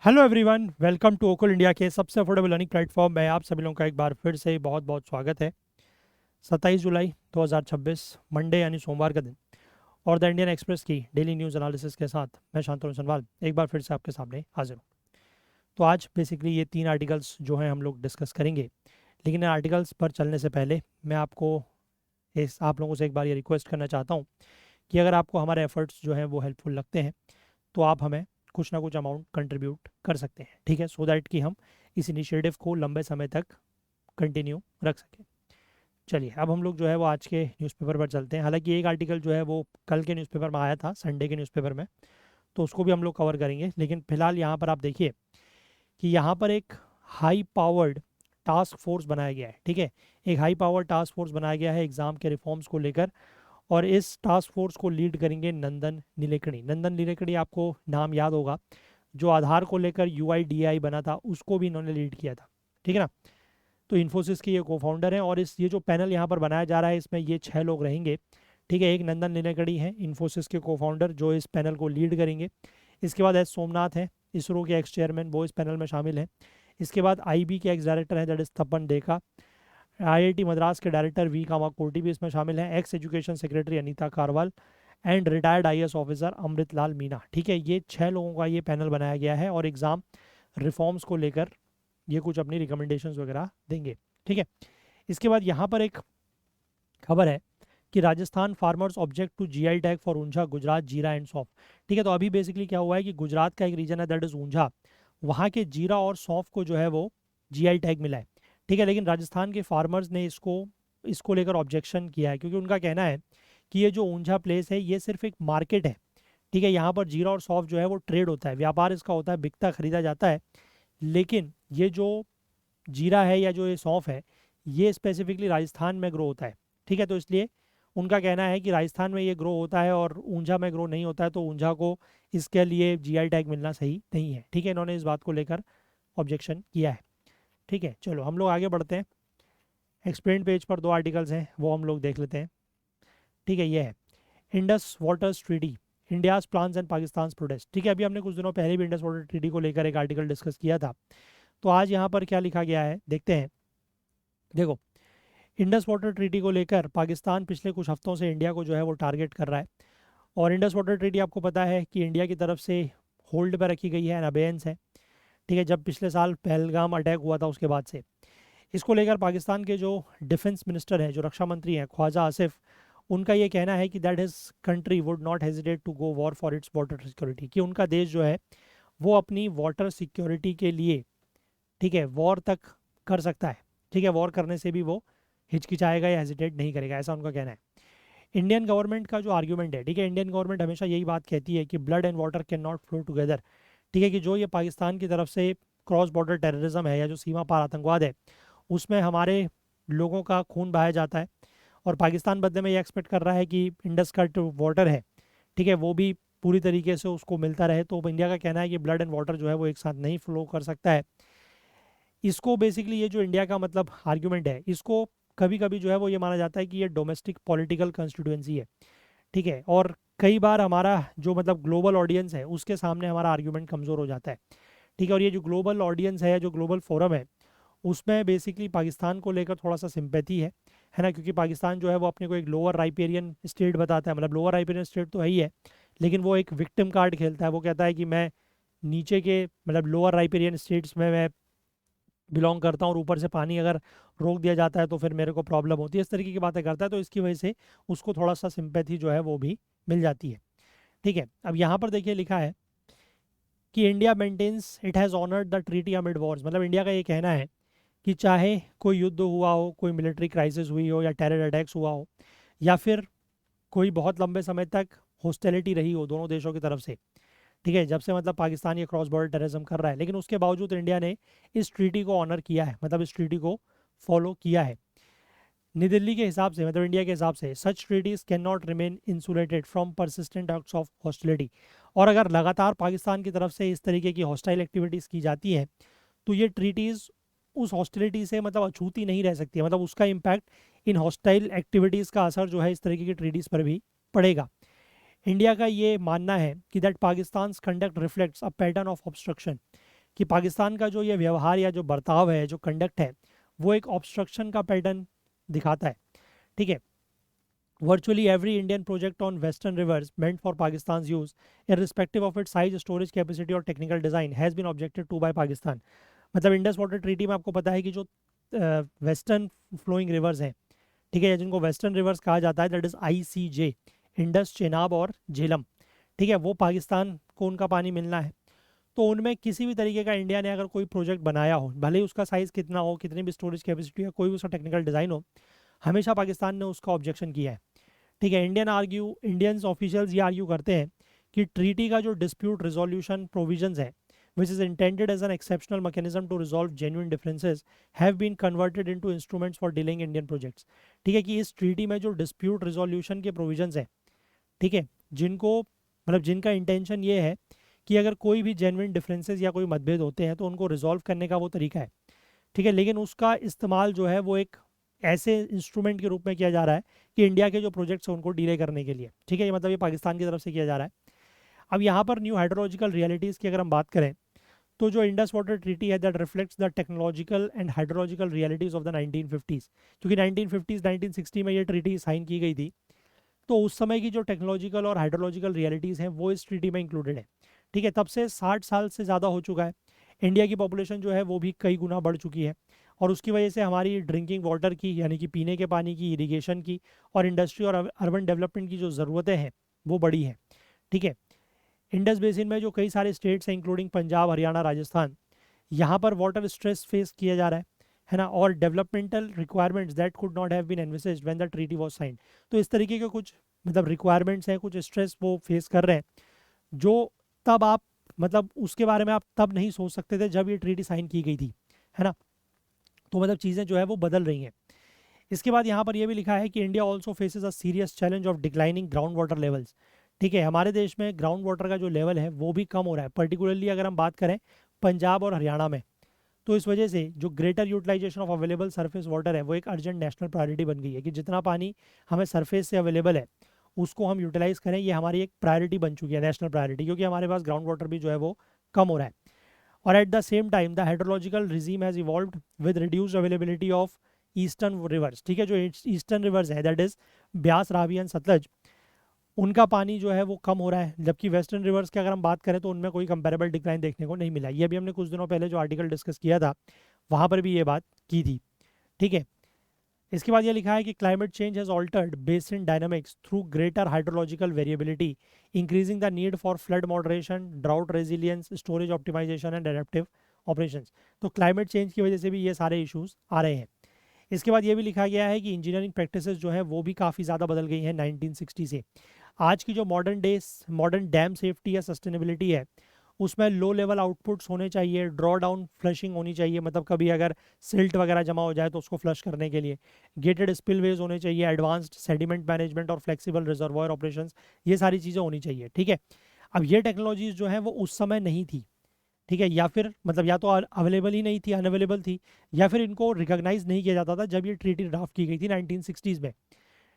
Hello everyone, welcome to Okul India के सबसे affordable learning platform में आप सभी लोगों का एक बार फिर से बहुत बहुत स्वागत है। 27 जुलाई 2026 मंडे यानी सोमवार का दिन और द इंडियन एक्सप्रेस की डेली न्यूज़ एनालिसिस के साथ मैं शांतनु सनवाल एक बार फिर से आपके सामने हाजिर हूँ। तो आज बेसिकली ये 3 आर्टिकल्स जो हैं हम लोग डिस्कस करेंगे, लेकिन इन आर्टिकल्स पर चलने से पहले मैं आप लोगों से एक बार ये रिक्वेस्ट करना चाहता हूँ कि अगर आपको हमारे एफर्ट्स जो हैं वो हेल्पफुल लगते हैं तो आप हमें कुछ ना कुछ अमाउंट कंट्रीब्यूट कर सकते हैं, ठीक है, सो दैट कि हम इस इनिशिएटिव को लंबे समय तक कंटिन्यू रख सकें। चलिए अब हम लोग जो है वो आज के न्यूज़पेपर पर चलते हैं। हालांकि एक आर्टिकल जो है वो कल के न्यूज़पेपर में आया था, संडे के न्यूज़पेपर में, तो उसको भी हम लोग कवर करेंगे। लेकिन फिलहाल यहाँ पर आप देखिए कि यहाँ पर एक हाई पावर्ड टास्क फोर्स बनाया गया है, ठीक है। एक हाई पावर टास्क फोर्स बनाया गया है एग्ज़ाम के रिफॉर्म्स को लेकर, और इस टास्क फोर्स को लीड करेंगे नंदन नीलेकणी। नंदन नीलेकणी आपको नाम याद होगा, जो आधार को लेकर यूआईडीआई बना था उसको भी इन्होंने लीड किया था, ठीक है ना। तो इन्फोसिस के ये को फाउंडर हैं और ये जो पैनल यहाँ पर बनाया जा रहा है इसमें ये 6 लोग रहेंगे, ठीक है। एक नंदन नीलेकणी हैं इन्फोसिस के को फाउंडर जो इस पैनल को लीड करेंगे। इसके बाद एस सोमनाथ हैं, इसरो के एक्स चेयरमैन, वो इस पैनल में शामिल हैं। इसके बाद आईबी के एक्स डायरेक्टर हैं that is Tapan Deka. IIT Madras के डायरेक्टर वी कामाकोटी भी इसमें शामिल हैं। Ex education secretary Anita Karwal and retired IAS officer Amrit Lal Meena, ठीक है। ये 6 लोगों का ये पैनल बनाया गया है और एग्ज़ाम रिफॉर्म्स को लेकर ये कुछ अपनी रिकमेंडेशंस वगैरह देंगे, ठीक है। इसके बाद यहाँ पर एक खबर है कि Rajasthan farmers object to GI tag for Unjha, Gujarat, jeera and सौंफ, ठीक है। तो अभी बेसिकली क्या हुआ है कि गुजरात का एक रीजन है दैट इज ऊंझा, वहाँ के जीरा और सौंफ को जो है वो जीआई टैग मिला है, ठीक है। लेकिन राजस्थान के फार्मर्स ने इसको इसको लेकर ऑब्जेक्शन किया है, क्योंकि उनका कहना है कि ये जो ऊंझा प्लेस है ये सिर्फ एक मार्केट है, ठीक है। यहाँ पर जीरा और सौंफ जो है वो ट्रेड होता है, व्यापार इसका होता है, बिकता खरीदा जाता है। लेकिन ये जो जीरा है या जो ये सौंफ है ये स्पेसिफिकली राजस्थान में ग्रो होता है, ठीक है। तो इसलिए उनका कहना है कि राजस्थान में ये ग्रो होता है और ऊंझा में ग्रो नहीं होता है, तो ऊंझा को इसके लिए जीआई टैग मिलना सही नहीं है, ठीक है। इन्होंने इस बात को लेकर ऑब्जेक्शन किया है, ठीक है। चलो हम लोग आगे बढ़ते हैं। एक्सप्लेन पेज पर 2 आर्टिकल्स हैं वो हम लोग देख लेते हैं, ठीक है। ये है Indus waters treaty, India's plans and Pakistan protest, ठीक है। अभी हमने कुछ दिनों पहले भी इंडस वाटर ट्रीटी को लेकर एक आर्टिकल डिस्कस किया था। तो आज यहाँ पर क्या लिखा गया है देखते हैं। देखो, इंडस वाटर ट्रीटी को लेकर पाकिस्तान पिछले कुछ हफ्तों से इंडिया को जो है वो टारगेट कर रहा है। और इंडस वाटर ट्रीटी आपको पता है कि इंडिया की तरफ से होल्ड पर रखी गई है, एन अबेयंस है, ठीक है। जब पिछले साल पहलगाम अटैक हुआ था उसके बाद से इसको लेकर पाकिस्तान के जो डिफेंस मिनिस्टर हैं, जो रक्षा मंत्री हैं, ख्वाजा आसिफ, उनका ये कहना है कि that his country would not hesitate to go war for its water security, कि उनका देश जो है वो अपनी वाटर सिक्योरिटी के लिए, ठीक है, वॉर तक कर सकता है, ठीक है। वॉर करने से भी वो हिचकिचाएगा या हेजिटेट नहीं करेगा, ऐसा उनका कहना है। इंडियन गवर्नमेंट का जो आर्ग्यूमेंट है, ठीक है, इंडियन गवर्नमेंट हमेशा यही बात कहती है कि blood and water can not flow together, ठीक है। कि जो ये पाकिस्तान की तरफ से क्रॉस बॉर्डर टेररिज्म है या जो सीमा पार आतंकवाद है उसमें हमारे लोगों का खून बहाया जाता है, और पाकिस्तान बदले में ये एक्सपेक्ट कर रहा है कि इंडस का जो वाटर है, ठीक है, वो भी पूरी तरीके से उसको मिलता रहे। तो इंडिया का कहना है कि ब्लड एंड वाटर जो है वो एक साथ नहीं फ्लो कर सकता है। इसको बेसिकली ये जो इंडिया का मतलब आर्ग्यूमेंट है, इसको कभी कभी जो है वो ये माना जाता है कि ये डोमेस्टिक पॉलिटिकल कंस्टिट्यूएंसी है, ठीक है। और कई बार हमारा जो मतलब ग्लोबल ऑडियंस है उसके सामने हमारा आर्ग्यूमेंट कमज़ोर हो जाता है, ठीक है। और ये जो ग्लोबल ऑडियंस है, जो ग्लोबल फोरम है, उसमें बेसिकली पाकिस्तान को लेकर थोड़ा सा सिंपैथी है ना, क्योंकि पाकिस्तान जो है वो अपने को एक लोअर राइपेरियन स्टेट बताता है, मतलब लोअर राइपेरियन स्टेट तो है ही है, लेकिन वो एक विक्टिम कार्ड खेलता है। वो कहता है कि मैं नीचे के मतलब लोअर राइपेरियन स्टेट्स में मैं बिलोंग करता हूँ और ऊपर से पानी अगर रोक दिया जाता है तो फिर मेरे को प्रॉब्लम होती है, इस तरीके की बातें करता है। तो इसकी वजह से उसको थोड़ा सा सिंपैथी जो है वो भी मिल जाती है, ठीक है। अब यहाँ पर देखिए लिखा है कि India maintains it has honoured the treaty amid wars, मतलब इंडिया का ये कहना है कि चाहे कोई युद्ध हुआ हो, कोई मिलिट्री क्राइसिस हुई हो, या टेरर अटैक्स हुआ हो, या फिर कोई बहुत लंबे समय तक हॉस्टिलिटी रही हो दोनों देशों की तरफ से, ठीक है, जब से मतलब पाकिस्तान ये क्रॉस बॉर्डर टेररिज्म कर रहा है, लेकिन उसके बावजूद इंडिया ने इस ट्रीटी को ऑनर किया है, मतलब इस ट्रीटी को फॉलो किया है। नई दिल्ली के हिसाब से, मतलब इंडिया के हिसाब से, such treaties can not remain insulated from persistent acts of hostility, और अगर लगातार पाकिस्तान की तरफ से इस तरीके की हॉस्टाइल एक्टिविटीज़ की जाती हैं तो ये ट्रीटीज़ उस हॉस्टिलिटी से मतलब अछूती नहीं रह सकती है, मतलब उसका इम्पैक्ट इन हॉस्टाइल एक्टिविटीज़ का असर जो है इस तरीके की ट्रीटीज़ पर भी पड़ेगा। इंडिया का ये मानना है कि that Pakistan conduct reflects a pattern of obstruction, कि पाकिस्तान का जो ये व्यवहार या जो बर्ताव है, जो कंडक्ट है, वो एक ऑब्स्ट्रक्शन का पैटर्न दिखाता है। ठीक है, virtually every Indian project on western rivers meant for Pakistan's use, irrespective of its size, storage capacity or technical design, has been objected to by Pakistan. मतलब इंडस वाटर ट्रीटी में आपको पता है कि जो वेस्टर्न फ्लोइंग रिवर्स हैं, ठीक है, जिनको वेस्टर्न रिवर्स कहा जाता है, that is ICJ, Indus, Chenab और झेलम, ठीक है, वो पाकिस्तान को उनका पानी मिलना है। तो उनमें किसी भी तरीके का इंडिया ने अगर कोई प्रोजेक्ट बनाया हो, भले ही उसका साइज़ कितना हो, कितनी भी स्टोरेज कैपेसिटी हो, कोई भी उसका टेक्निकल डिज़ाइन हो, हमेशा पाकिस्तान ने उसका ऑब्जेक्शन किया है। ठीक है, इंडियंस ऑफिशियल्स ये आर्ग्यू करते हैं कि ट्रीटी का जो डिस्प्यूट रिजोल्यूशन प्रोविजंस है, which is intended as an exceptional mechanism to resolve genuine differences, have been converted into instruments for delaying Indian projects. ठीक है, कि इस ट्रीटी में जो डिस्प्यूट रिजोल्यूशन के प्रोविजंस हैं, ठीक है, जिनको मतलब जिनका इंटेंशन ये है कि अगर कोई भी जेन्युइन डिफरेंसेस या कोई मतभेद होते हैं तो उनको रिजॉल्व करने का वो तरीका है। ठीक है, लेकिन उसका इस्तेमाल जो है वो एक ऐसे इंस्ट्रूमेंट के रूप में किया जा रहा है कि इंडिया के जो प्रोजेक्ट्स हैं उनको डिले करने के लिए। ठीक है, ये मतलब ये पाकिस्तान की तरफ से किया जा रहा है। अब यहाँ पर न्यू हाइड्रोलॉजिकल रियलिटीज़ की अगर हम बात करें, तो जो इंडस वाटर ट्रीटी है, that reflects the technological and hydrological realities of the 1950s। क्योंकि 1950s 1960 में ये ट्रीटी साइन की गई थी, तो उस समय की जो टेक्नोलॉजिकल और हाइड्रोलॉजिकल रियलिटीज़ हैं वो इस ट्रीटी में इंक्लूडेड है। ठीक है, तब से 60 साल से ज़्यादा हो चुका है। इंडिया की पॉपुलेशन जो है वो भी कई गुना बढ़ चुकी है, और उसकी वजह से हमारी ड्रिंकिंग वाटर की, यानी कि पीने के पानी की, इरिगेशन की और इंडस्ट्री और अर्बन डेवलपमेंट की जो ज़रूरतें हैं वो बड़ी हैं। ठीक है, इंडस बेसिन में जो कई सारे स्टेट्स हैं, इंक्लूडिंग पंजाब, हरियाणा, राजस्थान, यहाँ पर वाटर स्ट्रेस फेस किया जा रहा है ना, और developmental requirements that could not have been envisaged when the treaty was signed. तो इस तरीके के कुछ मतलब रिक्वायरमेंट्स हैं, कुछ स्ट्रेस वो फेस कर रहे हैं, जो तब आप मतलब उसके बारे में आप तब नहीं सोच सकते थे जब ये ट्रीटी साइन की गई थी, है ना। तो मतलब चीज़ें जो है वो बदल रही हैं। इसके बाद यहाँ पर यह भी लिखा है कि India also faces a serious challenge of declining ground water levels. ठीक है, हमारे देश में ग्राउंड वाटर का जो लेवल है वो भी कम हो रहा है, पर्टिकुलरली अगर हम बात करें पंजाब और हरियाणा में। तो इस वजह से जो greater utilisation of available surface water है वो एक अर्जेंट नेशनल प्रायोरिटी बन गई है, कि जितना पानी हमें सरफेस से अवेलेबल है उसको हम यूटिलाइज करें, ये हमारी एक प्रायोरिटी बन चुकी है, नेशनल प्रायोरिटी, क्योंकि हमारे पास ग्राउंड वाटर भी जो है वो कम हो रहा है। और at the same time the hydrological regime has evolved with reduced availability of eastern reverse. ठीक है, जो ईस्टर्न रिवर्स है, that is Beas, Ravi and Sutlej, उनका पानी जो है वो कम हो रहा है, जबकि वेस्टर्न रिवर्स की अगर हम बात करें तो उनमें कोई कंपेरेबल डिक्लाइन देखने को नहीं मिला। ये अभी हमने कुछ दिनों पहले जो आर्टिकल डिस्कस किया था वहाँ पर भी ये बात की थी। ठीक है, इसके बाद ये लिखा है कि climate change has altered basin dynamics through greater hydrological variability, increasing the need for flood moderation, drought resilience, storage optimisation and adaptive operations. तो क्लाइमेट चेंज की वजह से भी ये सारे इश्यूज आ रहे हैं। इसके बाद ये भी लिखा गया है कि इंजीनियरिंग प्रैक्टिसेस जो है वो भी काफ़ी ज़्यादा बदल गई हैं 1960 से। आज की जो मॉडर्न डैम सेफ्टी या सस्टेनेबिलिटी है, उसमें लो लेवल आउटपुट्स होने चाहिए, ड्रॉ डाउन फ्लशिंग होनी चाहिए, मतलब कभी अगर सिल्ट वगैरह जमा हो जाए तो उसको फ्लश करने के लिए गेटेड स्पिलवेज होने चाहिए, एडवांस्ड सेडिमेंट मैनेजमेंट और फ्लेक्सिबल रिजर्वॉयर ऑपरेशंस, ये सारी चीज़ें होनी चाहिए। ठीक है, अब ये टेक्नोलॉजीज जो है वो उस समय नहीं थी। ठीक है, या फिर मतलब या तो अवेलेबल ही नहीं थी, अनअवेलेबल थी, या फिर इनको रिकॉग्नाइज नहीं किया जाता था जब ये ट्रीटी ड्राफ्ट की गई थी 1960s में।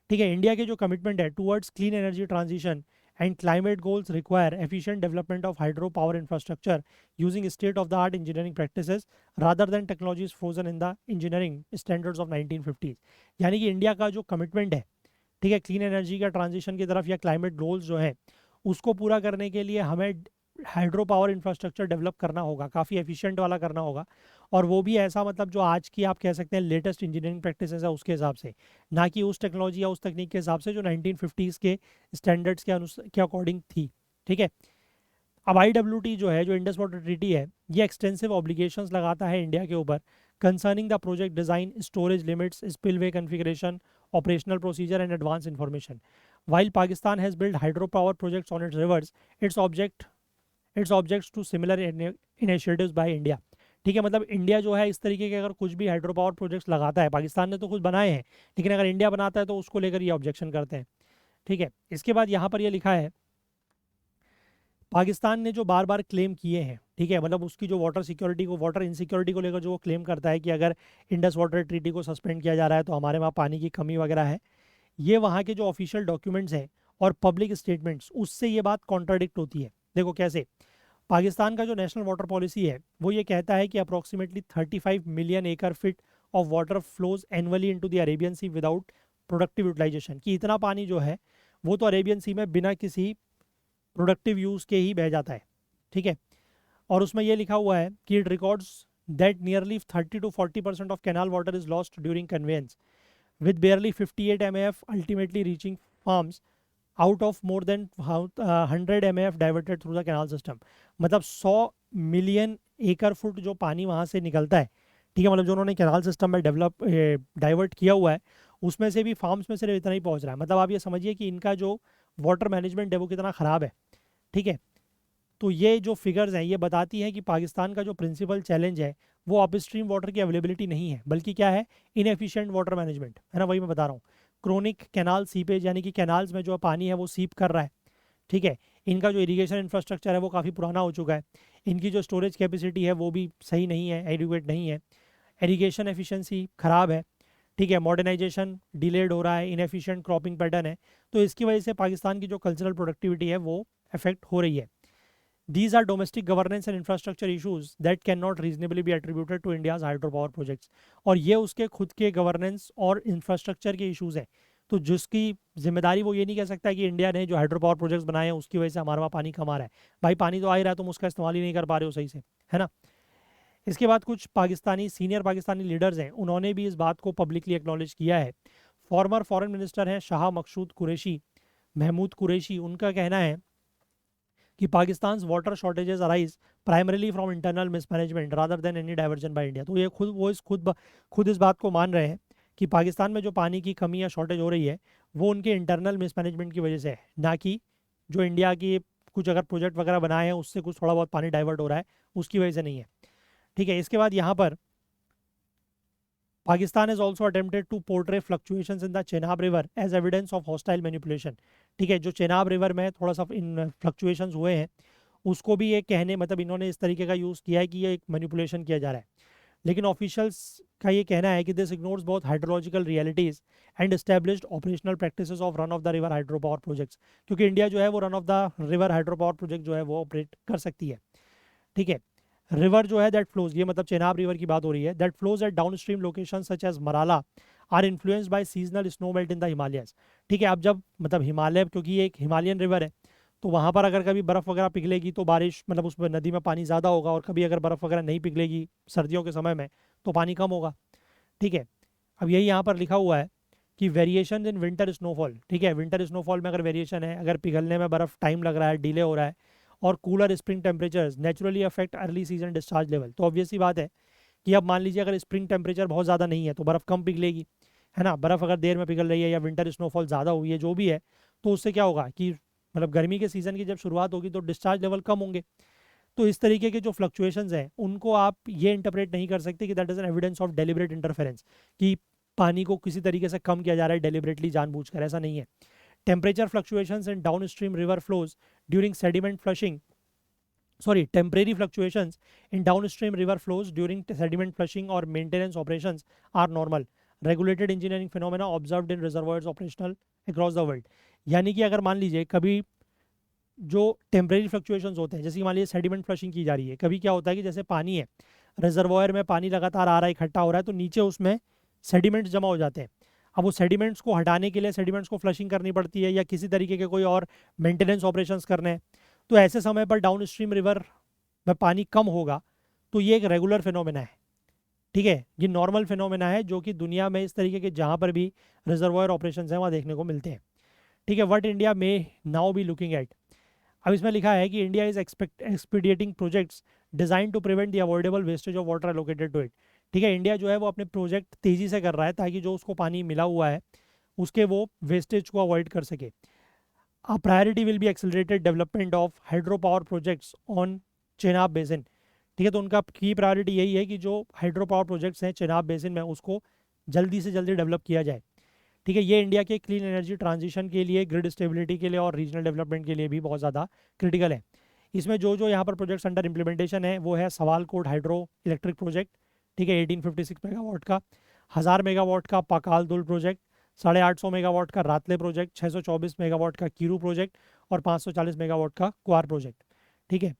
ठीक है, इंडिया के जो कमिटमेंट है towards clean energy transition and climate goals require efficient development of hydro power infrastructure using state of the art engineering practices rather than technologies frozen in the engineering standards of 1950s। यानी कि India का जो commitment है, ठीक है, clean energy का transition की तरफ या क्लाइमेट गोल्स जो है उसको पूरा करने के लिए हमें हाइड्रो पावर इंफ्रास्ट्रक्चर डेवलप करना होगा, काफ़ी एफिशिएंट वाला करना होगा, और वो भी ऐसा मतलब जो आज की आप कह सकते हैं लेटेस्ट इंजीनियरिंग प्रैक्टिसेस है उसके हिसाब से, ना कि उस टेक्नोलॉजी या उस तकनीक के हिसाब से जो 1950s के स्टैंडर्ड्स के अकॉर्डिंग थी। ठीक है, अब IWT जो है, जो इंडस वाटर ट्रीटी है, ये एक्सटेंसिव ऑब्लिगेशंस लगाता है इंडिया के ऊपर concerning the project design, storage limits, spillway configuration, operational procedure and advance information. While Pakistan has built hydropower projects on its rivers, its objects to similar initiatives by India. ठीक है, मतलब India जो है इस तरीके के अगर कुछ भी हाइड्रो पावर प्रोजेक्ट्स लगाता है, पाकिस्तान ने तो कुछ बनाए हैं, लेकिन अगर इंडिया बनाता है तो उसको लेकर ये ऑब्जेक्शन करते हैं। ठीक है, इसके बाद यहाँ पर ये लिखा है पाकिस्तान ने जो बार बार क्लेम किए हैं, ठीक है, मतलब उसकी जो वाटर सिक्योरिटी को, वाटर इनसिक्योरिटी को लेकर जो वो क्लेम करता है कि अगर इंडस वाटर ट्रीटी को सस्पेंड किया जा रहा है तो हमारे वहाँ पानी की कमी वगैरह है, ये वहाँ के जो ऑफिशियल डॉक्यूमेंट्स हैं और पब्लिक स्टेटमेंट्स, उससे ये बात कॉन्ट्राडिक्ट होती है। देखो कैसे, पाकिस्तान का जो नेशनल वाटर पॉलिसी है वो ये कहता है कि approximately 35 million acre feet of water flows annually into the Arabian Sea without productive utilisation, कि इतना पानी जो है वो तो अरेबियन सी में बिना किसी प्रोडक्टिव यूज़ के ही बह जाता है। ठीक है, और उसमें ये लिखा हुआ है कि it records that nearly 30 to 40% of canal water is lost during conveyance with barely 58 MAF ultimately reaching farms out of more than 100 MAF diverted through the canal system। मतलब 100 मिलियन एकड़ फुट जो पानी वहाँ से निकलता है, ठीक है, मतलब जो उन्होंने कैनाल सिस्टम में डेवलप डाइवर्ट किया हुआ है उसमें से भी फार्म्स में सिर्फ इतना ही पहुँच रहा है। मतलब आप ये समझिए कि इनका जो वाटर मैनेजमेंट है वो कितना ख़राब है। ठीक है, तो ये जो फिगर्स हैं ये बताती हैं कि पाकिस्तान का जो प्रिंसिपल चैलेंज है वो अपस्ट्रीम वाटर की अवेलेबिलिटी नहीं है, बल्कि क्या है, इनएफिशिएंट वाटर मैनेजमेंट है ना। वही मैं बता रहा हूँ, क्रोनिक कैनाल सीपेज, यानी कि कैनाल्स में जो पानी है वो सीप कर रहा है। ठीक है, इनका जो इरिगेशन इंफ्रास्ट्रक्चर है वो काफ़ी पुराना हो चुका है, इनकी जो स्टोरेज कैपेसिटी है वो भी सही नहीं है, एडिक्वेट नहीं है, इरिगेशन एफिशिएंसी ख़राब है। ठीक है, मॉडर्नाइजेशन डिलेड हो रहा है, इनएफिशिएंट क्रॉपिंग पैटर्न है, तो इसकी वजह से पाकिस्तान की जो कल्चरल प्रोडक्टिविटी है वो अफेक्ट हो रही है। These are domestic governance and infrastructure issues that cannot reasonably be attributed to India's hydropower projects। और ये उसके खुद के गवर्नेंस और इंफ्रास्ट्रक्चर के इश्यूज हैं, तो जिसकी जिम्मेदारी वो ये नहीं कह सकता कि इंडिया ने जो हाइड्रो पावर प्रोजेक्ट्स बनाए हैं उसकी वजह से हमारे वहाँ पानी कम आ रहा है। भाई पानी तो आ ही रहा है, तुम उसका इस्तेमाल ही नहीं कर पा रहे हो सही से, है ना। इसके बाद कुछ पाकिस्तानी सीनियर पाकिस्तानी लीडर्स हैं, उन्होंने भी इस बात को पब्लिकली एक्नॉलेज किया है। फॉर्मर फॉरेन मिनिस्टर हैं शाह मकसूद कुरैशी, महमूद कुरैशी, उनका कहना है कि Pakistan water shortages arise primarily from internal mismanagement rather than any diversion by India. तो ये खुद इस बात को मान रहे हैं कि पाकिस्तान में जो पानी की कमी या शॉर्टेज हो रही है वो उनके इंटरनल मिसमैनेजमेंट की वजह से है, ना कि जो इंडिया की कुछ अगर प्रोजेक्ट वगैरह बनाए हैं उससे कुछ थोड़ा बहुत पानी डाइवर्ट हो रहा है उसकी वजह से नहीं है। ठीक है, इसके बाद यहाँ पर Pakistan has also attempted to portray fluctuations in the Chenab River as evidence of hostile manipulation। ठीक है, जो चेनाब रिवर में थोड़ा सा इन फ्लक्चुएशंस हुए हैं उसको भी ये कहने, मतलब इन्होंने इस तरीके का यूज़ किया है कि ये एक मैनिपुलेशन किया जा रहा है। लेकिन ऑफिशियल्स का ये कहना है कि this ignores both hydrological realities and established operational practices of run of the river hydro power projects, क्योंकि इंडिया जो है वो run of the river hydro power project जो है वो ऑपरेट कर सकती है। ठीक है, रिवर जो है दैट फ्लोज, ये मतलब चेनाब रिवर की बात हो रही है, that flows at downstream location such as Marala are influenced by seasonal snowmelt in the Himalayas. ठीक है, अब जब मतलब हिमालय, क्योंकि ये एक हिमालयन रिवर है तो वहाँ पर अगर कभी बर्फ़ वगैरह पिघलेगी तो बारिश, मतलब उस नदी में पानी ज़्यादा होगा, और कभी अगर बर्फ़ वगैरह नहीं पिघलेगी सर्दियों के समय में तो पानी कम होगा। ठीक है, अब यही यहाँ पर लिखा हुआ है कि वेरिएशन इन विंटर स्नोफॉल। ठीक है, विंटर स्नोफॉल में अगर वेरिएशन है, अगर पिघलने में बर्फ़ टाइम लग रहा है, डिले हो रहा है, और cooler spring temperatures naturally affect early season discharge level. तो ऑब्वियस सी बात है कि अब मान लीजिए अगर स्प्रिंग टेम्परेचर बहुत ज़्यादा नहीं है तो बर्फ़ कम पिघलेगी, है ना। बर्फ़ अगर देर में पिघल रही है या विंटर स्नोफॉल ज़्यादा हुई है जो भी है, तो उससे क्या होगा कि मतलब गर्मी के सीज़न की जब शुरुआत होगी तो डिस्चार्ज लेवल कम होंगे। तो इस तरीके के जो फ्लक्चुएशंस हैं उनको आप ये इंटरप्रेट नहीं कर सकते कि that is an evidence of deliberate interference, कि पानी को किसी तरीके से कम किया जा रहा है डेलिबरेटली, जानबूझकर, ऐसा नहीं है। Temperature fluctuations in down stream river flows during sediment flushing, temporary fluctuations in downstream river flows during sediment flushing or maintenance operations are normal regulated engineering phenomena observed in reservoirs operational across the world। यानी कि अगर मान लीजिए कभी जो temporary fluctuations होते हैं, जैसे मान लीजिए सेडिमेंट फ्लशिंग की जा रही है, कभी क्या होता है कि जैसे पानी है, रिजर्वायर में पानी लगातार आ रहा है, इकट्ठा हो रहा है, तो नीचे उसमें सेडिमेंट्स जमा हो जाते हैं। अब वो सेडिमेंट्स को हटाने के लिए सेडिमेंट्स को फ्लशिंग करनी पड़ती है या किसी तरीके के कोई और मेंटेनेंस ऑपरेशंस करने हैं, तो ऐसे समय पर डाउन स्ट्रीम रिवर में पानी कम होगा। तो ये एक रेगुलर फिनोमेना है। ठीक है, ये नॉर्मल फिनोमेना है जो कि दुनिया में इस तरीके के जहाँ पर भी रिजर्वायर ऑपरेशंस हैं वहाँ देखने को मिलते हैं। ठीक है, व्हाट इंडिया में नाउ बी लुकिंग एट। अब इसमें लिखा है कि India is expediting projects designed to prevent the avoidable wastage of water allocated to it. ठीक है, इंडिया जो है वो अपने प्रोजेक्ट तेज़ी से कर रहा है ताकि जो उसको पानी मिला हुआ है उसके वो वेस्टेज को अवॉइड कर सके। A priority will be accelerated development of hydropower projects on Chenab basin. ठीक है, तो उनका की प्रायोरिटी यही है कि जो हाइड्रो पावर प्रोजेक्ट्स हैं चेनाब बेसिन में उसको जल्दी से जल्दी डेवलप किया जाए। ठीक है, ये इंडिया के क्लीन एनर्जी ट्रांजिशन के लिए, ग्रिड स्टेबिलिटी के लिए और रीजनल डेवलपमेंट के लिए भी बहुत ज़्यादा क्रिटिकल है। इसमें जो यहाँ पर प्रोजेक्ट्स अंडर इम्प्लीमेंटेशन है वो है सवालकोट हाइड्रो इलेक्ट्रिक प्रोजेक्ट, ठीक है 1856 मेगावाट का, 1000 मेगावाट का पाकाल दुल प्रोजेक्ट, 850 मेगावाट का रातले प्रोजेक्ट, 624 मेगावाट का कीरू प्रोजेक्ट और 540 मेगावाट का क्वार प्रोजेक्ट। ठीक है,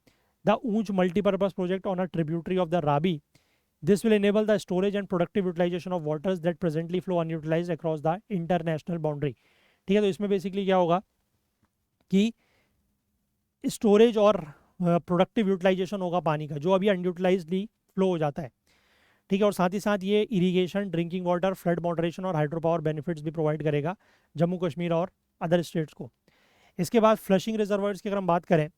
the Ujh multipurpose project on a tributary of the Ravi. This will enable the storage and productive utilization of waters that presently flow unutilized across the international boundary. ठीक है, तो इसमें basically क्या होगा कि स्टोरेज और प्रोडक्टिव यूटिलाइजेशन होगा पानी का, जो अभी अनयूटिलाइजली फ्लो हो जाता है. ठीक है, और साथ ही साथ ये irrigation, drinking water, flood moderation और हाइड्रो पावर बेनिफिट्स भी प्रोवाइड करेगा जम्मू कश्मीर और अदर स्टेट्स को. इसके बाद फ्लशिंग रिजर्वायर्स की अगर हम बात करें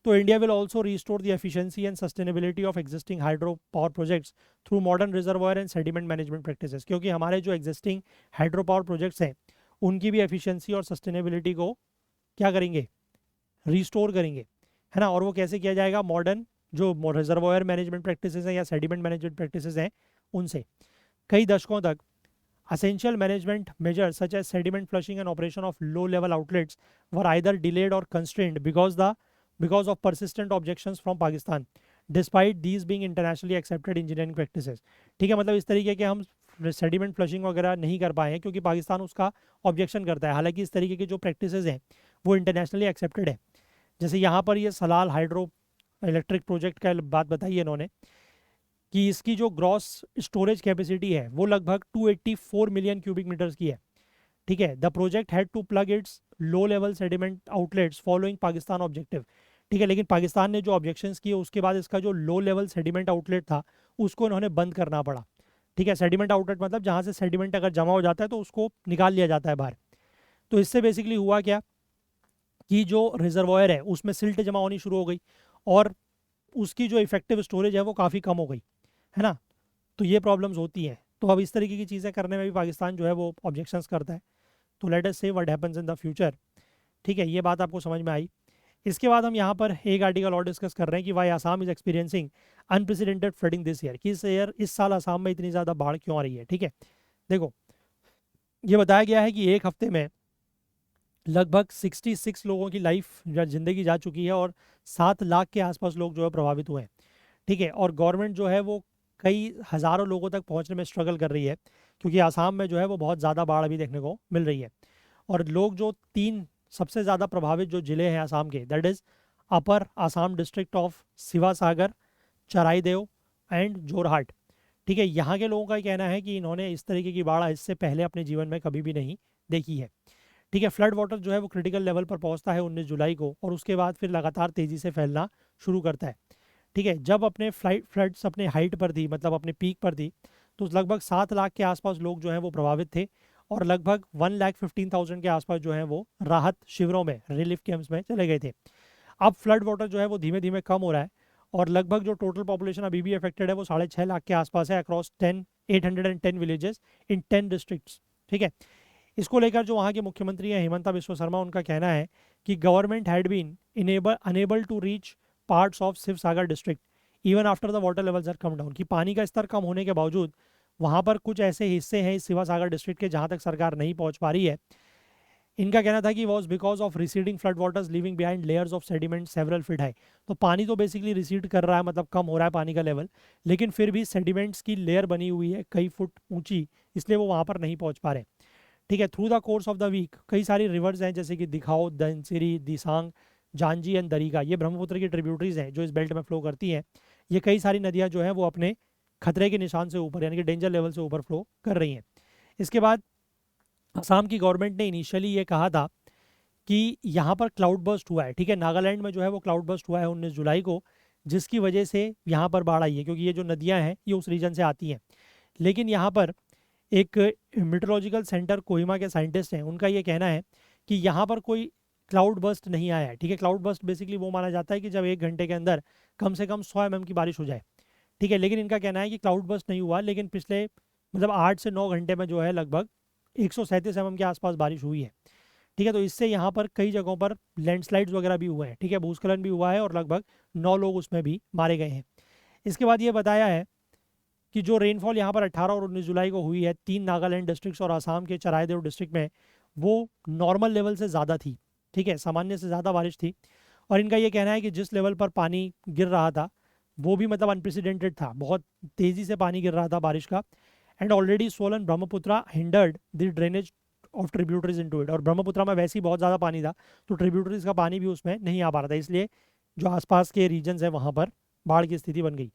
तो India will also restore the efficiency and sustainability of existing hydro power projects through modern reservoir and sediment management practices. क्योंकि हमारे जो एग्जिस्टिंग हाइड्रो पावर प्रोजेक्ट्स हैं उनकी भी एफिशिएंसी और सस्टेनेबिलिटी को क्या करेंगे, रिस्टोर करेंगे, है ना. और वो कैसे किया जाएगा, मॉडर्न जो रिजर्वायर मैनेजमेंट प्रैक्टिसेस हैं या सेडिमेंट मैनेजमेंट प्रैक्टिसेस हैं उनसे. कई दशकों तक essential management measures such as sediment flushing and operation of low level outlets were either delayed or constrained because of persistent objections from Pakistan despite these being internationally accepted engineering practices. ठीक है, मतलब इस तरीके के हम sediment flushing वगैरह नहीं कर पाए हैं क्योंकि पाकिस्तान उसका ऑब्जेक्शन करता है. हालांकि इस तरीके की जो प्रैक्टिसेस हैं वो इंटरनेशनली एक्सेप्टेड है. जैसे यहाँ पर ये सलाल हाइड्रो इलेक्ट्रिक प्रोजेक्ट का बात बताई है इन्होंने कि इसकी जो ग्रॉस स्टोरेज कैपेसिटी है वो लगभग 284 मिलियन क्यूबिक मीटर्स की है. ठीक है, the project had to plug its low level sediment outlets following Pakistan objective. ठीक है, लेकिन पाकिस्तान ने जो ऑब्जेक्शंस किए उसके बाद इसका जो लो लेवल सेडिमेंट आउटलेट था उसको इन्होंने बंद करना पड़ा. ठीक है, सेडिमेंट आउटलेट मतलब जहाँ से सेडिमेंट अगर जमा हो जाता है तो उसको निकाल लिया जाता है बाहर. तो इससे बेसिकली हुआ क्या कि जो रिजर्वायर है उसमें सिल्ट जमा होनी शुरू हो गई और उसकी जो इफेक्टिव स्टोरेज है वो काफ़ी कम हो गई, है ना. तो ये प्रॉब्लम्स होती हैं. तो अब इस तरीके की चीज़ें करने में भी पाकिस्तान जो है वो ऑब्जेक्शंस करता है. तो लेट अस से what happens in the future. ठीक है, ये बात आपको समझ में आई. इसके बाद हम यहाँ पर एक आर्टिकल और डिस्कस कर रहे हैं कि why Assam is experiencing unprecedented flooding this year. कि इस साल आसाम में इतनी ज़्यादा बाढ़ क्यों आ रही है. ठीक है, देखो ये बताया गया है कि एक हफ्ते में लगभग 66 लोगों की लाइफ ज़िंदगी जा चुकी है और 7 लाख के आसपास लोग जो है प्रभावित हुए हैं. ठीक है, और गवर्नमेंट जो है वो कई हज़ारों लोगों तक पहुंचने में स्ट्रगल कर रही है क्योंकि आसाम में जो है वो बहुत ज़्यादा बाढ़ अभी देखने को मिल रही है. और लोग जो 3 सबसे ज़्यादा प्रभावित जो ज़िले हैं आसाम के, that is upper Assam district of Sivasagar, Charaideo and Jorhat. ठीक है, यहाँ के लोगों का कहना है कि इन्होंने इस तरीके की बाढ़ इससे पहले अपने जीवन में कभी भी नहीं देखी है. ठीक है, फ्लड वाटर जो है वो क्रिटिकल लेवल पर पहुँचता है 19 जुलाई को और उसके बाद फिर लगातार तेज़ी से फैलना शुरू करता है. ठीक है, जब अपने फ्लड्स अपने हाइट पर थी, मतलब अपने पीक पर थी, तो लगभग 7 लाख के आसपास लोग जो हैं वो प्रभावित थे और लगभग 1,15,000 के आसपास जो हैं वो राहत शिविरों में, रिलीफ कैंप्स में चले गए थे. अब फ्लड वाटर जो है वो धीमे धीमे कम हो रहा है और लगभग जो टोटल पॉपुलेशन अभी भी अफेक्टेड है वो 6.5 लाख के आसपास है अक्रॉस 810 विलेजेस इन 10 डिस्ट्रिक्ट्स. ठीक है, इसको लेकर जो वहाँ के मुख्यमंत्री हैं हिमंता बिस्वा शर्मा, उनका कहना है कि government had been unable to reach parts of Sivasagar district even after the water levels are come down. कि पानी का स्तर कम होने के बावजूद वहाँ पर कुछ ऐसे हिस्से हैं इस शिवसागर डिस्ट्रिक्ट के जहाँ तक सरकार नहीं पहुँच पा रही है. इनका कहना था कि was because of receding flood waters living behind layers of sediment several feet high. तो पानी तो बेसिकली रिसीड कर रहा है, मतलब कम हो रहा है पानी का लेवल, लेकिन फिर भी सेडिमेंट्स की लेयर बनी हुई है कई फुट ऊंची, इसलिए वो वहाँ पर नहीं पहुँच पा रहे. ठीक है, through the course of the week कई सारी रिवर्स हैं जैसे कि दिखाओ, धनसिरी, दिसांग, जांजी एंड दरिका, ये ब्रह्मपुत्र की ट्रिब्यूटरीज हैं जो इस बेल्ट में फ्लो करती हैं. ये कई सारी नदियाँ जो हैं वो अपने खतरे के निशान से ऊपर यानी कि डेंजर लेवल से ऊपर फ्लो कर रही हैं. इसके बाद असम की गवर्नमेंट ने इनिशियली ये कहा था कि यहाँ पर क्लाउड बर्स्ट हुआ है. ठीक है, नागालैंड में जो है वो क्लाउड बर्स्ट हुआ है 19 जुलाई को, जिसकी वजह से यहाँ पर बाढ़ आई है क्योंकि ये जो नदियाँ हैं ये उस रीजन से आती हैं. लेकिन यहाँ पर एक मीटरोलॉजिकल सेंटर कोहिमा के साइंटिस्ट हैं, उनका ये कहना है कि यहाँ पर कोई क्लाउड बर्स्ट नहीं आया है. ठीक है, क्लाउड बर्स्ट बेसिकली वो माना जाता है कि जब 1 घंटे के अंदर कम से कम 100 mm की बारिश हो जाए. ठीक है, लेकिन इनका कहना है कि क्लाउड बर्स्ट नहीं हुआ, लेकिन पिछले मतलब 8 से 9 घंटे में जो है लगभग 137 mm के आसपास बारिश हुई है. ठीक है, तो इससे यहाँ पर कई जगहों पर लैंडस्लाइड्स वगैरह भी हुए हैं. ठीक है, भूस्खलन भी हुआ है और लगभग 9 लोग उसमें भी मारे गए हैं. इसके बाद ये बताया है कि जो रेनफॉल यहाँ पर 18 और 19 जुलाई को हुई है 3 नागालैंड डिस्ट्रिक्ट्स और आसाम के चराईदेव डिस्ट्रिक्ट में, वो नॉर्मल लेवल से ज़्यादा थी. ठीक है, सामान्य से ज़्यादा बारिश थी. और इनका ये कहना है कि जिस लेवल पर पानी गिर रहा था वो भी मतलब अनप्रेसिडेंटेड था, बहुत तेज़ी से पानी गिर रहा था बारिश का. And already Solan Brahmaputra hindered the drainage of tributaries into it. और ब्रह्मपुत्रा में वैसे ही बहुत ज़्यादा पानी था तो ट्रिब्यूटरीज का पानी भी उसमें नहीं आ पा रहा था, इसलिए जो आसपास के रीजन्स हैं वहाँ पर बाढ़ की स्थिति बन गई।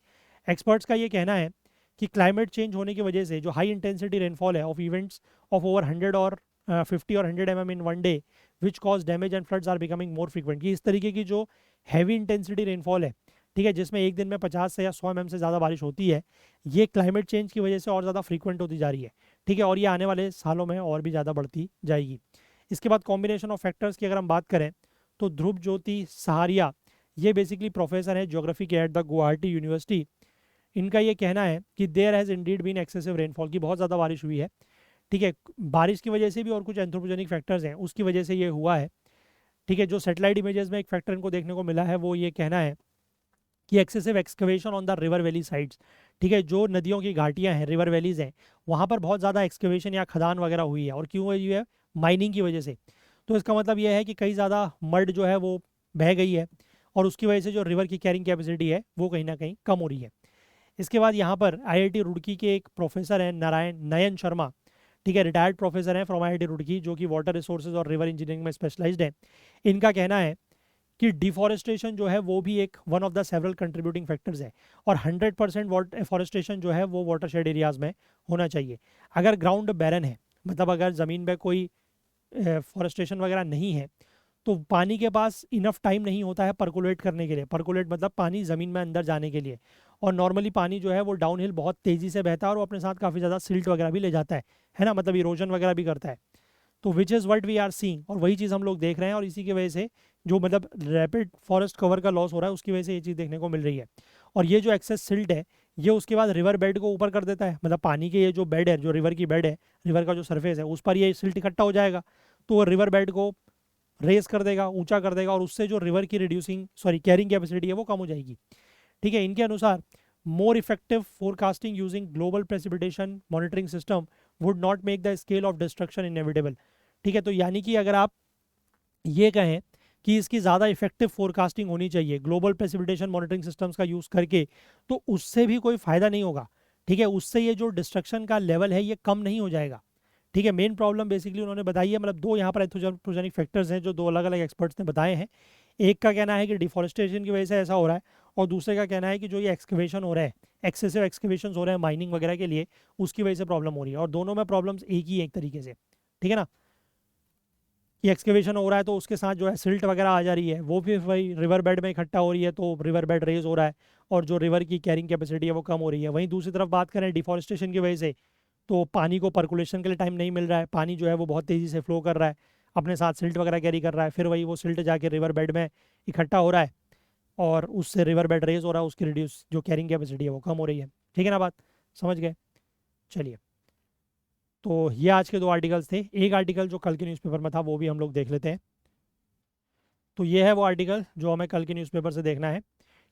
एक्सपर्ट्स का ये कहना है कि क्लाइमेट चेंज होने की वजह से जो हाई इंटेंसिटी रेनफॉल है ऑफ इवेंट्स ऑफ ओवर 100 और 50 और 100 mm in one day which cause damage and floods are becoming more frequent, कि इस तरीके की जो हैवी इंटेंसिटी रेनफॉल है, ठीक है, जिसमें एक दिन में 50 से या 100 mm से ज़्यादा बारिश होती है, ये क्लाइमेट चेंज की वजह से और ज़्यादा फ्रीक्वेंट होती जा रही है, ठीक है, और ये आने वाले सालों में और भी ज़्यादा बढ़ती जाएगी। इसके बाद कॉम्बिनेशन ऑफ फैक्टर्स की अगर हम बात करें तो ध्रुव ज्योति सहारिया, ये बेसिकली प्रोफेसर है ज्योग्राफी के एट द गुवाहाटी यूनिवर्सिटी। इनका ये कहना है कि there has indeed been excessive rainfall, की बहुत ज़्यादा बारिश हुई है, ठीक है, बारिश की वजह से भी और कुछ एंथ्रोपोजेनिक फैक्टर्स हैं उसकी वजह से ये हुआ है, ठीक है। जो सेटेलाइट इमेजेस में एक फैक्टर इनको देखने को मिला है वो ये कहना है कि excessive excavation on the river valley sides, ठीक है, जो नदियों की घाटियां हैं, रिवर वैलीज हैं, वहाँ पर बहुत ज़्यादा एक्सकवेशन या खदान वगैरह हुई है, और क्यों हुई है? माइनिंग की वजह से। तो इसका मतलब यह है कि कई ज़्यादा मड जो है वो बह गई है, और उसकी वजह से जो रिवर की कैरिंग कैपेसिटी है वो कहीं ना कहीं कम हो रही है। इसके बाद यहाँ पर आईआईटी रुड़की के एक प्रोफेसर हैं नयन शर्मा, ठीक है, रिटायर्ड प्रोफेसर हैं फ्रॉम आईआईटी रुड़की, जो कि वाटर रिसोर्सेज और रिवर इंजीनियरिंग में स्पेशलाइज्ड है। इनका कहना है कि डिफॉरेस्टेशन जो है वो भी एक one of the several contributing factors है, और 100% एफॉरेस्टेशन जो है वो वाटरशेड एरियाज में होना चाहिए। अगर ग्राउंड बैरन है, मतलब अगर ज़मीन पे कोई फॉरेस्टेशन वगैरह नहीं है, तो पानी के पास इनफ टाइम नहीं होता है परकोलेट करने के लिए। परकोलेट मतलब पानी ज़मीन में अंदर जाने के लिए, और नॉर्मली पानी जो है वो डाउन हिल बहुत तेज़ी से बहता है, और वो अपने साथ काफ़ी ज़्यादा सिल्ट वगैरह भी ले जाता है ना, मतलब इरोजन वगैरह भी करता है। तो which is what we are seeing, और वही चीज़ हम लोग देख रहे हैं, और इसी की वजह से जो मतलब रैपिड फॉरेस्ट कवर का लॉस हो रहा है उसकी वजह से ये चीज़ देखने को मिल रही है। और ये जो एक्सेस सिल्ट है ये उसके बाद रिवर बेड को ऊपर कर देता है, मतलब पानी के ये जो बेड है, जो रिवर की बेड है, रिवर का जो सरफेस है उस पर ये सिल्ट इकट्ठा हो जाएगा, तो वो रिवर बेड को रेस कर देगा, ऊंचा कर देगा, और उससे जो रिवर की कैरिंग कैपेसिटी है वो कम हो जाएगी, ठीक है। इनके अनुसार more effective forecasting using global precipitation monitoring system would not make the scale of destruction inevitable, ठीक है। तो यानी कि अगर आप ये कहें कि इसकी ज़्यादा इफेक्टिव फोरकास्टिंग होनी चाहिए ग्लोबल प्रेसिपिटेशन मॉनिटरिंग सिस्टम्स का यूज़ करके, तो उससे भी कोई फ़ायदा नहीं होगा, ठीक है। उससे ये जो डिस्ट्रक्शन का लेवल है ये कम नहीं हो जाएगा, ठीक है। मेन प्रॉब्लम बेसिकली उन्होंने बताई है, मतलब दो यहाँ पर एंथ्रोपोजेनिक फैक्टर्स हैं जो दो अलग अलग एक्सपर्ट्स ने बताए हैं। एक का कहना है कि डिफॉरेस्टेशन की वजह से ऐसा हो रहा है, और दूसरे का कहना है कि जो ये एक्सकवेशन हो रहा है, एक्सेसिव एक्सकवेशन हो रहे हैं माइनिंग वगैरह के लिए, उसकी वजह से प्रॉब्लम हो रही है, और दोनों में प्रॉब्लम्स एक ही है एक तरीके से, ठीक है ना, कि एक्सकवेशन हो रहा है तो उसके साथ जो है सिल्ट वगैरह आ जा रही है, वो भी वही रिवर बेड में इकट्ठा हो रही है, तो रिवर बेड रेज हो रहा है, और जो रिवर की कैरिंग कैपेसिटी है वो कम हो रही है। वहीं दूसरी तरफ बात करें डिफॉरेस्टेशन की वजह से, तो पानी को पर्कुलेशन के लिए टाइम नहीं मिल रहा है, पानी जो है वो बहुत तेज़ी से फ्लो कर रहा है, अपने साथ सिल्ट वगैरह कैरी कर रहा है, फिर वही वो सिल्ट जाके रिवर बेड में इकट्ठा हो रहा है, और उससे रिवर बेड रेज हो रहा है, उसकी रिड्यूस जो कैरिंग कैपेसिटी है वो कम हो रही है, ठीक है ना, बात समझ गए। चलिए, तो ये आज के दो आर्टिकल्स थे। एक आर्टिकल जो कल के न्यूज़पेपर में था वो भी हम लोग देख लेते हैं। तो ये है वो आर्टिकल जो हमें कल के न्यूज़पेपर से देखना है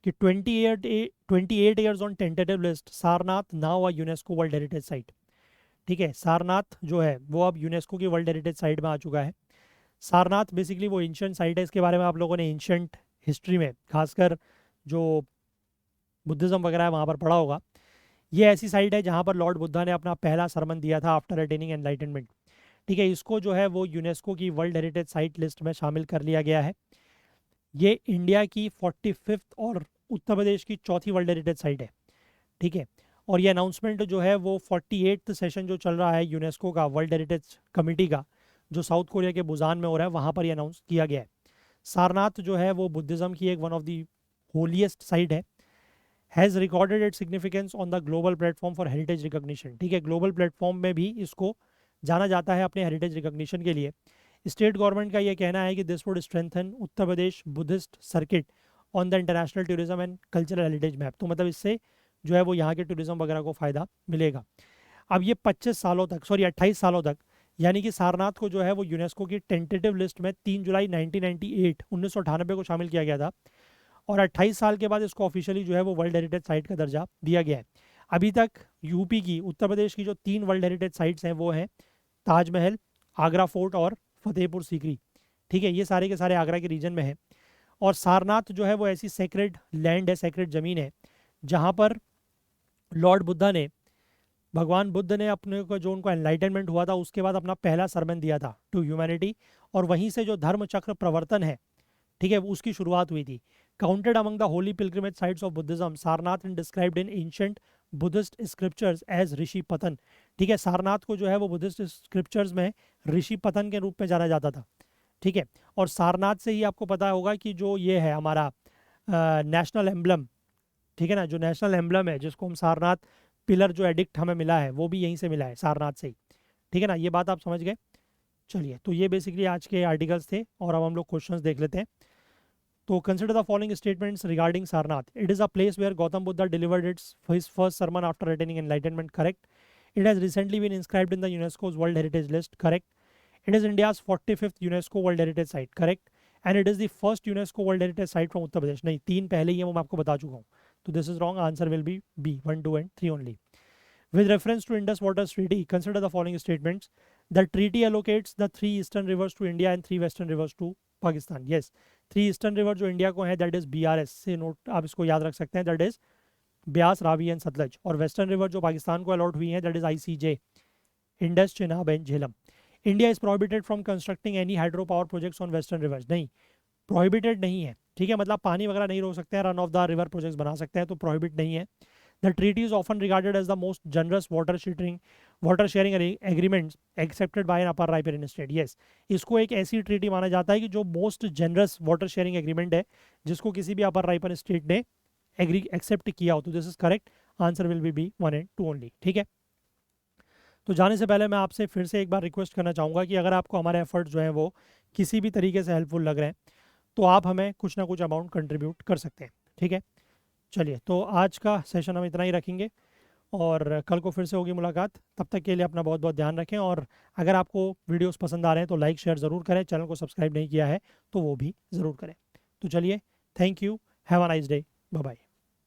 कि 28 years on tentative list, Sarnath now a UNESCO world heritage site, ठीक है। सारनाथ जो है वो अब यूनेस्को की वर्ल्ड हेरिटेज साइट में आ चुका है। सारनाथ बेसिकली वो एंशियंट साइट है, इसके बारे में आप लोगों ने एंशियंट हिस्ट्री में खासकर जो बुद्धिज़्म वगैरह है वहाँ पर पढ़ा होगा। ये ऐसी साइट है जहाँ पर लॉर्ड बुद्धा ने अपना पहला सरमन दिया था आफ्टर अटेनिंग एनलाइटनमेंट, ठीक है। इसको जो है वो यूनेस्को की वर्ल्ड हेरिटेज साइट लिस्ट में शामिल कर लिया गया है। ये इंडिया की 45th और उत्तर प्रदेश की चौथी वर्ल्ड हेरिटेज साइट है, ठीक है। और ये अनाउंसमेंट जो है वो 48th सेशन जो चल रहा है यूनेस्को का वर्ल्ड हेरिटेज कमेटी का, जो साउथ कोरिया के बुसान में हो रहा है, वहाँ पर ये अनाउंस किया गया है। सारनाथ जो है वो बुद्धिज़्म की एक one of the holiest site है, has recorded its significance on the global platform for heritage recognition, ठीक है। ग्लोबल प्लेटफॉर्म में भी इसको जाना जाता है अपने हेरिटेज रिकॉग्निशन के लिए। स्टेट गवर्नमेंट का ये कहना है कि this would strengthen Uttar Pradesh Buddhist circuit on the international tourism and cultural heritage map, तो मतलब इससे जो है वो यहाँ के टूरिज्म वगैरह को फ़ायदा मिलेगा। अब ये 28 सालों तक, यानी कि सारनाथ को जो है वो यूनेस्को की टेंटेटिव लिस्ट में 3 जुलाई 1998 को शामिल किया गया था, और 28 साल के बाद इसको ऑफिशियली जो है वो वर्ल्ड हेरिटेज साइट का दर्जा दिया गया है। अभी तक यूपी की, उत्तर प्रदेश की जो 3 वर्ल्ड हेरिटेज साइट्स हैं वो हैं ताजमहल, आगरा फोर्ट और फतेहपुर सीकरी, ठीक है। ये सारे के सारे आगरा के रीजन में है। और सारनाथ जो है वो ऐसी सेक्रेड लैंड है, सेक्रेड ज़मीन है, जहाँ पर लॉर्ड बुद्धा ने, भगवान बुद्ध ने अपने को जो उनको एनलाइटनमेंट हुआ था उसके बाद अपना पहला सरमन दिया था टू ह्यूमैनिटी, और वहीं से जो धर्म चक्र प्रवर्तन है, ठीक है, उसकी शुरुआत हुई थी। Counted among the holy pilgrimage sites of Buddhism, Sarnath and described in ancient Buddhist scriptures as Rishi Patan. ठीक है, सारनाथ को जो है वो बुद्धिस्ट स्क्रिप्चर्स में ऋषि पतन के रूप में जाना जाता था। ठीक है, और सारनाथ से ही आपको पता होगा कि जो ये है हमारा नेशनल एम्बलम, ठीक है ना, जो नेशनल एम्बलम है जिसको हम सारनाथ पिलर जो एडिक्ट हमें मिला है वो भी यहीं से मिला है, सारनाथ से ही। ठीक है ना, ये बात आप समझ गए। चलिए, तो ये बेसिकली आज के आर्टिकल्स थे और अब हम लोग क्वेश्चंस देख लेते हैं। तो consider the following statements regarding Sarnath. It is a place where Gautam Buddha delivered its his first sermon after attaining enlightenment, correct. It has recently been inscribed in the UNESCO's world heritage list, correct. It is India's 45th UNESCO world heritage site, correct. And it is the first UNESCO world heritage site from Uttar Pradesh. नहीं, 3 पहले ही है, वो मैं आपको बता चुका हूँ, तो this is wrong. Answer will be B, 1, 2 and 3 only. With reference to Indus Waters Treaty, consider the following statements. The treaty allocates the 3 eastern rivers to India and 3 western rivers to Pakistan. Yes, 3 eastern river जो India को है that is BRS से note आप इसको याद रख सकते हैं, that is Beas, Ravi and Sutlej. और वेस्टर्न रिवर जो पाकिस्तान को अलॉट हुई है that is ICJ, Indus, Chenab and Jhelum. India is prohibited from constructing any hydro power projects on western rivers. नहीं, प्रोहिबिटेड नहीं है, ठीक है, मतलब पानी वगैरह नहीं रोक सकते हैं, run of the river projects बना सकते हैं, तो प्रोहिबिट नहीं है। The treaty is often regarded as the most generous water sharing agreements accepted by an upper riparian state. Yes, इसको एक ऐसी ट्रीटी माना जाता है कि जो most generous water sharing agreement है जिसको किसी भी अपर राइपन स्टेट ने एक्सेप्ट किया हो। तो this is correct, answer will B 1 and 2 only. ठीक है, तो जाने से पहले मैं आपसे फिर से एक बार रिक्वेस्ट करना चाहूँगा कि अगर आपको हमारे एफर्ट्स जो हैं वो किसी भी तरीके से हेल्पफुल लग रहे हैं तो आप हमें कुछ ना कुछ अमाउंट कंट्रीब्यूट कर सकते हैं। ठीक है, चलिए, तो आज का सेशन हम इतना ही रखेंगे और कल को फिर से होगी मुलाकात। तब तक के लिए अपना बहुत बहुत ध्यान रखें, और अगर आपको वीडियोस पसंद आ रहे हैं तो लाइक शेयर ज़रूर करें, चैनल को सब्सक्राइब नहीं किया है तो वो भी ज़रूर करें। तो चलिए, thank you, have a nice day, bye bye.